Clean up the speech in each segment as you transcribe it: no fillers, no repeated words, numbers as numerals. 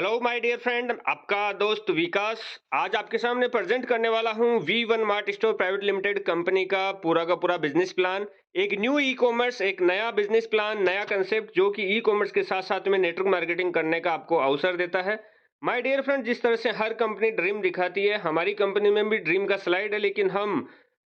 Hello my dear friend, आपका दोस्त विकास आज आपके सामने प्रेजेंट करने वाला हूं V1 mart store private limited company का पूरा बिजनेस प्लान। एक न्यू ई कॉमर्स, एक नया बिजनेस प्लान, नया कंसेप्ट जो कि ई कॉमर्स के साथ साथ में नेटवर्क मार्केटिंग करने का आपको अवसर देता है। माय डियर फ्रेंड, जिस तरह से हर कंपनी ड्रीम दिखाती है, हमारी कंपनी में भी ड्रीम का स्लाइड है, लेकिन हम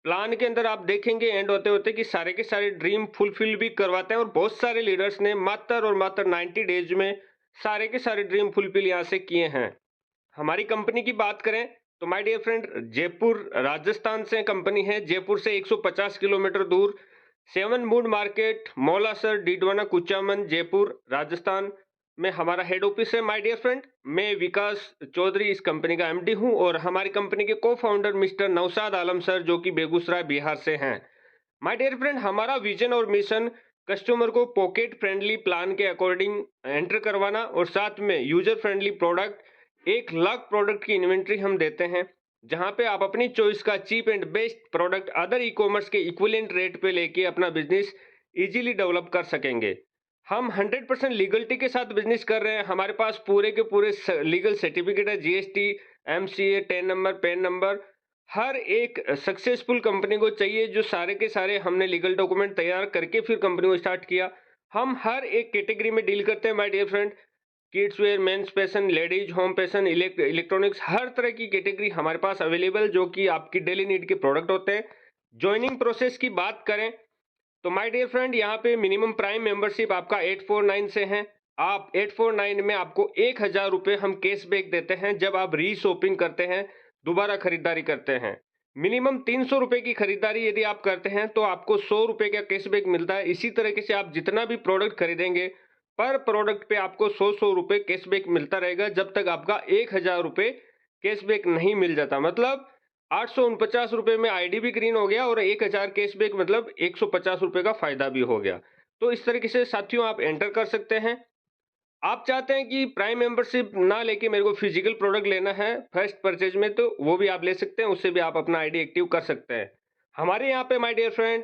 प्लान के अंदर आप देखेंगे एंड होते होते कि सारे के सारे ड्रीम फुलफिल भी करवाते हैं और बहुत सारे लीडर्स ने मात्र और मात्र 90 डेज में सारे के सारे ड्रीम फुलफिल यहाँ से किए हैं। हमारी कंपनी की बात करें तो my dear friend, Jaipur Rajasthan से कंपनी है। जयपुर से 150 किलोमीटर दूर seven mood market, Maulasar, Didwana, Kuchaman, Jaipur Rajasthan में हमारा हेड ऑफिस है। माय डियर फ्रेंड, मैं विकास चौधरी इस कंपनी का एमडी हूं और हमारी कंपनी के को founder mister Naushad Alam sir जो कि बेगूसराय बिहार से हैं। माय डियर फ्रेंड, हमारा विजन और मिशन कस्टमर को पॉकेट फ्रेंडली प्लान के अकॉर्डिंग एंटर करवाना और साथ में user friendly product 1 lakh product की इन्वेंट्री हम देते हैं, जहां पे आप अपनी चॉइस का cheap and best product other e commerce के इक्विवेलेंट रेट पे लेके अपना बिजनेस इजीली डेवलप कर सकेंगे। हम 100% लीगलिटी के साथ बिजनेस कर रहे हैं। हमारे पास पूरे के पूरे लीगल सर्टिफिकेट है, GST, MCA, TAN number, PAN number. हर एक सक्सेसफुल कंपनी को चाहिए जो सारे के सारे हमने लीगल डॉक्यूमेंट तैयार करके फिर कंपनी को स्टार्ट किया। हम हर एक कैटेगरी में डील करते हैं my dear friend. Kids wear, mens fashion, ladies home fashion, electronics, हर तरह की कैटेगरी हमारे पास अवेलेबल जो कि आपकी डेली नीड के प्रोडक्ट होते हैं। ज्वाइनिंग प्रोसेस की बात करें तो माय डियर फ्रेंड, यहाँ पे मिनिमम प्राइम मेंबरशिप आपका 849 से है। आप 849 में आपको 1000 रुपये हम कैशबैक देते हैं जब आप री शॉपिंग करते हैं, दोबारा खरीदारी करते हैं। मिनिमम 300 रुपये की खरीदारी यदि आप करते हैं तो आपको 100 रुपये का कैशबैक मिलता है। इसी तरीके से आप जितना भी प्रोडक्ट खरीदेंगे पर प्रोडक्ट पे आपको 100 रुपये कैशबैक मिलता रहेगा जब तक आपका 1000 रुपये कैशबैक नहीं मिल जाता। मतलब 849 रुपये में आईडी भी ग्रीन हो गया और 1000 कैशबैक मतलब 150 रुपये का फायदा भी हो गया। तो इस तरीके से साथियों आप एंटर कर सकते हैं। आप चाहते हैं कि प्राइम मेंबरशिप ना लेके मेरे को फिजिकल प्रोडक्ट लेना है फर्स्ट परचेज में, तो वो भी आप ले सकते हैं, उससे भी आप अपना आईडी एक्टिव कर सकते हैं। हमारे यहाँ पे my dear friend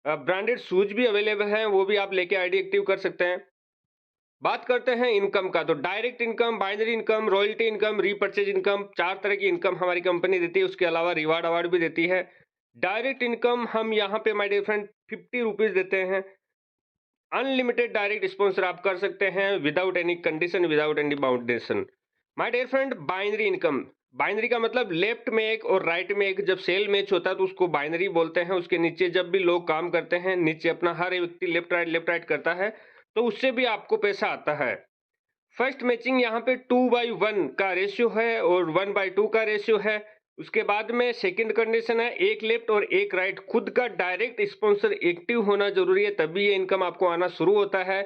branded shoes भी अवेलेबल हैं, वो भी आप लेके आईडी एक्टिव कर सकते हैं। बात करते हैं इनकम का, तो direct income, binary income, royalty income, repurchase income, 4 तरह की इनकम हमारी कंपनी देती है। उसके अलावा रिवार्ड अवार्ड भी देती है। डायरेक्ट इनकम हम यहाँ पे माय डियर फ्रेंड 50 रुपीज देते हैं। अनलिमिटेड डायरेक्ट स्पॉन्सर आप कर सकते हैं without any condition, without any boundation. My dear friend, binary income, binary का मतलब लेफ्ट में एक और राइट में एक। जब सेल मैच होता है तो उसको बाइनरी बोलते हैं। उसके नीचे जब भी लोग काम करते हैं, नीचे अपना हर व्यक्ति लेफ्ट राइट करता है तो उससे भी आपको पैसा आता है। फर्स्ट मैचिंग यहाँ पे 2/1 का रेशियो है और 1/2 का रेशियो है। उसके बाद में सेकंड कंडीशन है 1 लेफ्ट और 1 राइट। खुद का डायरेक्ट स्पॉन्सर एक्टिव होना जरूरी है, तभी ये इनकम आपको आना शुरू होता है।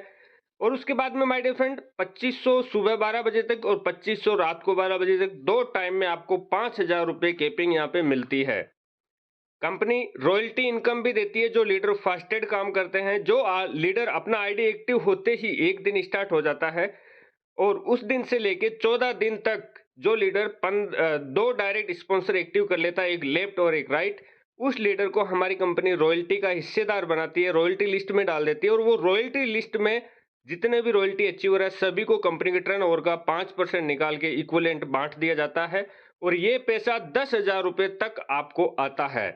और उसके बाद में माय डियर फ्रेंड 2500 सुबह 12 बजे तक और 2500 रात को 12 बजे तक, 2 टाइम में आपको 5000 रुपये कैपिंग यहाँ पे मिलती है। कंपनी रॉयल्टी इनकम भी देती है जो लीडर फास्टेड काम करते हैं। जो लीडर अपना आईडी एक्टिव होते ही एक दिन स्टार्ट हो जाता है और उस दिन से लेके 14 दिन तक जो लीडर 2 डायरेक्ट स्पॉन्सर एक्टिव कर लेता है, 1 लेफ्ट और 1 राइट, उस लीडर को हमारी कंपनी रॉयल्टी का हिस्सेदार बनाती है, रॉयल्टी लिस्ट में डाल देती है। और वो रॉयल्टी लिस्ट में जितने भी रॉयल्टी अचीवर है सभी को कंपनी के टर्नओवर का 5% निकाल के इक्विवेलेंट बांट दिया जाता है और ये पैसा 10,000 रुपये तक आपको आता है।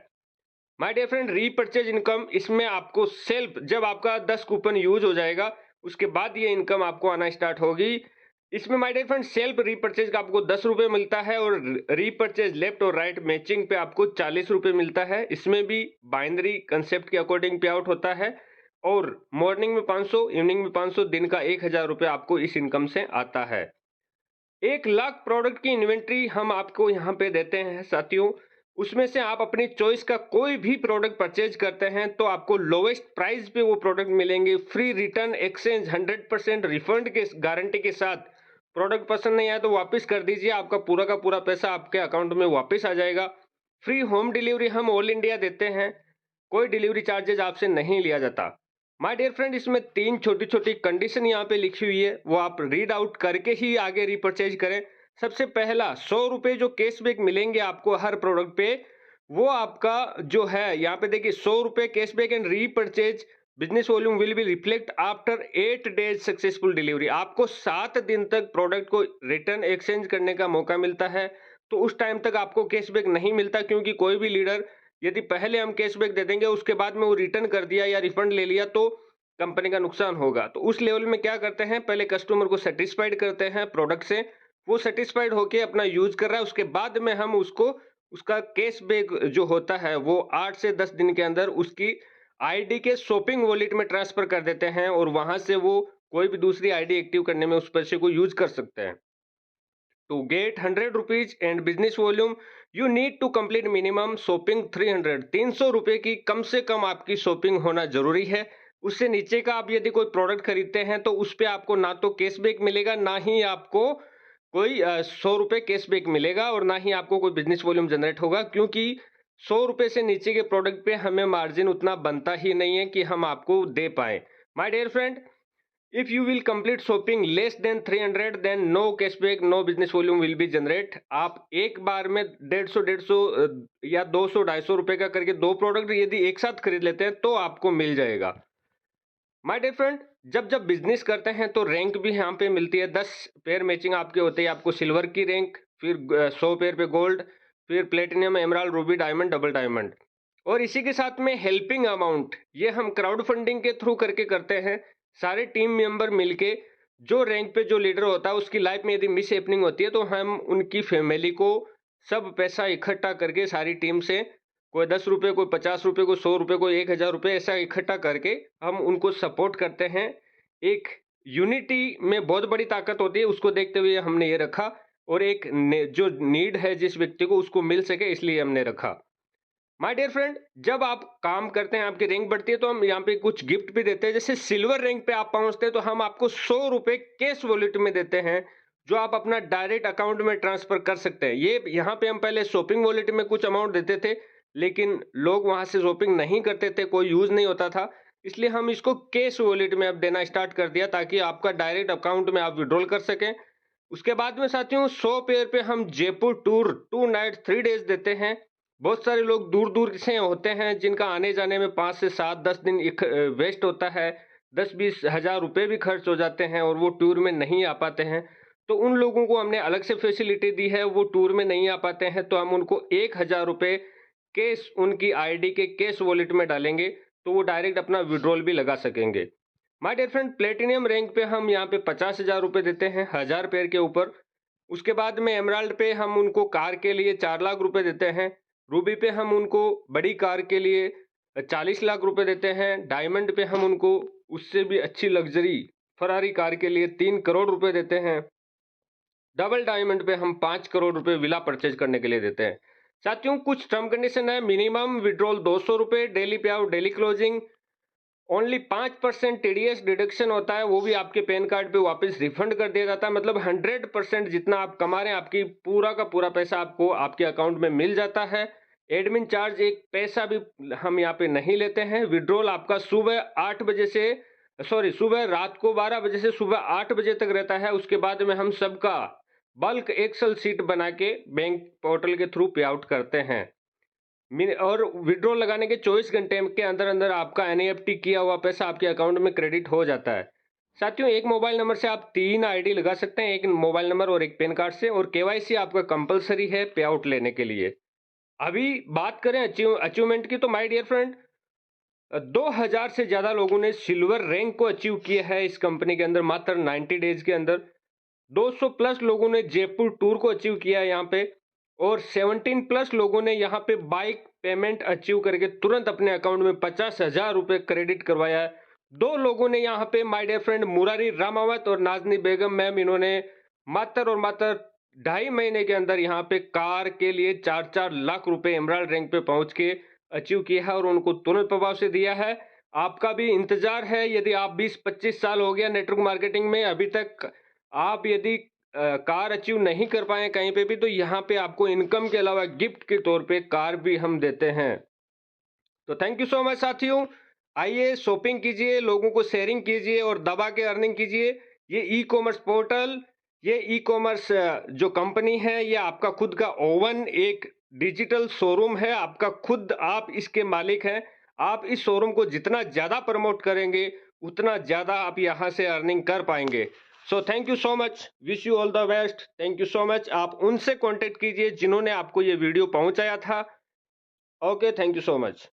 My dear friend, repurchase income, इसमें आपको सेल्फ जब आपका 10 कूपन यूज हो जाएगा उसके बाद ये इनकम आपको आना स्टार्ट होगी। इसमें my dear friend self repurchase का आपको 10 रुपये मिलता है और रीपर्चेज लेफ्ट और राइट मैचिंग पे आपको 40 रुपये मिलता है। इसमें भी बाइनरी कंसेप्ट के अकॉर्डिंग पे आउट होता है और मॉर्निंग में 500, इवनिंग में 500, दिन का 1000 रुपये आपको इस इनकम से आता है। 1 लाख प्रोडक्ट की इन्वेंट्री हम आपको यहाँ पे देते हैं साथियों। उसमें से आप अपनी चॉइस का कोई भी प्रोडक्ट परचेज करते हैं तो आपको लोवेस्ट प्राइस पे वो प्रोडक्ट मिलेंगे। फ्री रिटर्न एक्सचेंज, 100% रिफंड के गारंटी के साथ। प्रोडक्ट पसंद नहीं आया तो वापस कर दीजिए, आपका पूरा का पूरा पैसा आपके अकाउंट में वापस आ जाएगा। फ्री होम डिलीवरी हम ऑल इंडिया देते हैं, कोई डिलीवरी चार्जेस आपसे नहीं लिया जाता। माय डियर फ्रेंड, इसमें 3 छोटी छोटी कंडीशन यहाँ पे लिखी हुई है, वो आप रीड आउट करके ही आगे रीपरचेज करें। सबसे पहला, 100 रुपये जो कैशबैक मिलेंगे आपको हर प्रोडक्ट पे, वो आपका जो है यहाँ पे देखिए 100 रुपये cashback and repurchase business volume will be reflect after 8 days successful delivery. आपको 7 दिन तक प्रोडक्ट को रिटर्न एक्सचेंज करने का मौका मिलता है। तो उस टाइम तक आपको कैशबैक नहीं मिलता, क्योंकि कोई भी लीडर यदि पहले हम कैशबैक दे देंगे उसके बाद में वो रिटर्न कर दिया या रिफंड ले लिया तो कंपनी का नुकसान होगा। तो उस लेवल में क्या करते हैं, पहले कस्टमर को सेटिस्फाइड करते हैं प्रोडक्ट से, वो सेटिस्फाइड होके अपना यूज कर रहा है, उसके बाद में हम उसको उसका कैशबैक जो होता है वो 8 से 10 दिन के अंदर उसकी आईडी के शॉपिंग वॉलेट में ट्रांसफर कर देते हैं और वहां से वो कोई भी दूसरी आईडी एक्टिव करने में उस पैसे को यूज कर सकते हैं। To get 100 rupees and business volume you need to complete minimum shopping 300। 300 रुपए की कम से कम आपकी शॉपिंग होना जरूरी है। उससे नीचे का आप यदि कोई प्रोडक्ट खरीदते हैं तो उस पे आपको ना तो कैशबैक मिलेगा, ना ही आपको कोई 100 रुपए कैशबैक मिलेगा और ना ही आपको कोई बिजनेस वॉल्यूम जनरेट होगा, क्योंकि 100 रुपए से नीचे के प्रोडक्ट पे हमें मार्जिन उतना बनता ही नहीं है कि हम आपको दे पाए। My dear friend, if you will complete shopping less than 300 then no cashback, no business volume will be generate। आप एक बार में 150 या 200 250 रुपए का करके दो प्रोडक्ट यदि एक साथ खरीद लेते हैं तो आपको मिल जाएगा। माय डियर फ्रेंड, जब जब बिजनेस करते हैं तो रैंक भी यहाँ पे मिलती है। 10 पेयर मैचिंग आपके होते हैं, आपको सिल्वर की रैंक, फिर 100 पेयर पे गोल्ड, फिर platinum, emerald, Ruby, diamond, double diamond. और इसी के साथ में हेल्पिंग अमाउंट, ये हम क्राउड फंडिंग के थ्रू करके करते हैं। सारे टीम मेंबर मिलके जो रैंक पे जो लीडर होता है उसकी लाइफ में यदि मिस हैपनिंग होती है तो हम उनकी फैमिली को सब पैसा इकट्ठा करके सारी टीम से, कोई 10 रुपए, कोई 50 रुपए, कोई 100 रुपए, कोई 1000 रुपए, ऐसा इकट्ठा करके हम उनको सपोर्ट करते हैं। एक यूनिटी में बहुत बड़ी ताकत होती है, उसको देखते हुए हमने ये रखा। और एक जो नीड है जिस व्यक्ति को उसको मिल सके इसलिए हमने रखा। माय डियर फ्रेंड, जब आप काम करते हैं, आपकी रैंक बढ़ती है तो हम यहाँ पे कुछ गिफ्ट भी देते हैं। जैसे सिल्वर रैंक पे आप पहुंचते हैं तो हम आपको 100 रुपए कैश वॉलेट में देते हैं, जो आप अपना डायरेक्ट अकाउंट में ट्रांसफर कर सकते हैं। ये यहाँ पे हम पहले शॉपिंग वॉलेट में कुछ अमाउंट देते थे, लेकिन लोग वहां से शॉपिंग नहीं करते थे, कोई यूज नहीं होता था, इसलिए हम इसको कैश वॉलेट में अब देना स्टार्ट कर दिया ताकि आपका डायरेक्ट अकाउंट में आप विड्रॉल कर सकें। उसके बाद में साथियों 100 पेयर पे हम जयपुर टूर 2 नाइट 3 डेज देते हैं। बहुत सारे लोग दूर दूर से होते हैं जिनका आने जाने में 5 से 7 10 दिन वेस्ट होता है, 10-20 हजार रुपए भी खर्च हो जाते हैं और वो टूर में नहीं आ पाते हैं। तो उन लोगों को हमने अलग से फैसिलिटी दी है, वो टूर में नहीं आ पाते हैं तो हम उनको 1000 रुपए कैश उनकी आईडी के कैश वॉलेट में डालेंगे तो वो डायरेक्ट अपना विड्रॉल भी लगा सकेंगे। My dear friend, platinum rank पे हम यहाँ पे 50,000 रुपए देते हैं 1000 पेयर के ऊपर। उसके बाद में एमराल्ड पे हम उनको कार के लिए 4 लाख रुपए देते हैं। रूबी पे हम उनको बड़ी कार के लिए 40 लाख रुपए देते हैं। डायमंड पे हम उनको उससे भी अच्छी लग्जरी फरारी कार के लिए 3 करोड़ रुपए देते हैं। डबल डायमंड पे हम 5 करोड़ रुपए विला परचेज करने के लिए देते हैं। साथियों कुछ टर्म कंडीशन है, मिनिमम विड्रॉल 200 रुपए, डेली पे out, daily closing, only 5% TDS deduction होता है, वो भी आपके पैन कार्ड पे वापस रिफंड कर दिया जाता है। मतलब 100% जितना आप कमा रहे हैं आपकी पूरा का पूरा पैसा आपको आपके अकाउंट में मिल जाता है। एडमिन चार्ज एक पैसा भी हम यहाँ पे नहीं लेते हैं। विड्रॉल आपका सुबह रात को 12 बजे से सुबह 8 बजे तक रहता है। उसके बाद में हम सबका बल्क एक्सेल सीट बना के बैंक पोर्टल के थ्रू पे आउट करते हैं। और विड्रॉल लगाने के 24 घंटे के अंदर अंदर आपका एनईएफटी किया हुआ पैसा आपके अकाउंट में क्रेडिट हो जाता है। साथियों एक मोबाइल नंबर से आप 3 आईडी लगा सकते हैं, एक मोबाइल नंबर और एक पैन कार्ड से, और केवाईसी आपका कंपलसरी है पे आउट लेने के लिए। अभी बात करें अचीवमेंट की तो माय डियर फ्रेंड 2000 से ज्यादा लोगों ने सिल्वर रैंक को अचीव किया है इस कंपनी के अंदर मात्र 90 डेज के अंदर। 200 प्लस लोगों ने जयपुर टूर को अचीव किया है यहाँ पे, और 17 प्लस लोगों ने यहाँ पे बाइक पेमेंट अचीव करके तुरंत अपने अकाउंट में 50,000 रुपए क्रेडिट करवाया है। 2 लोगों ने यहाँ पे my dear friend Murari Ramawat और नाजनी बेगम मैम, इन्होंने मात्र और मात्र 2.5 महीने के अंदर यहाँ पे कार के लिए 4-4 लाख रुपए एमराल्ड रैंक पे पहुंच के अचीव किया है और उनको तुरंत प्रभाव से दिया है। आपका भी इंतजार है, यदि आप 20-25 साल हो गया नेटवर्क मार्केटिंग में, अभी तक आप यदि कार अचीव नहीं कर पाए कहीं पे भी, तो यहाँ पे आपको इनकम के अलावा गिफ्ट के तौर पे कार भी हम देते हैं। तो थैंक यू सो मच साथियों, आइए शॉपिंग कीजिए, लोगों को शेयरिंग कीजिए और दबा के अर्निंग कीजिए। ये ई कॉमर्स पोर्टल, ये ई कॉमर्स जो कंपनी है, ये आपका खुद का ओवन एक डिजिटल शोरूम है, आपका खुद, आप इसके मालिक हैं। आप इस शोरूम को जितना ज़्यादा प्रमोट करेंगे, उतना ज़्यादा आप यहाँ से अर्निंग कर पाएँगे। So thank you so much, wish you all the best, thank you so much. आप उनसे कॉन्टैक्ट कीजिए जिन्होंने आपको ये वीडियो पहुँचाया था। Okay, thank you so much.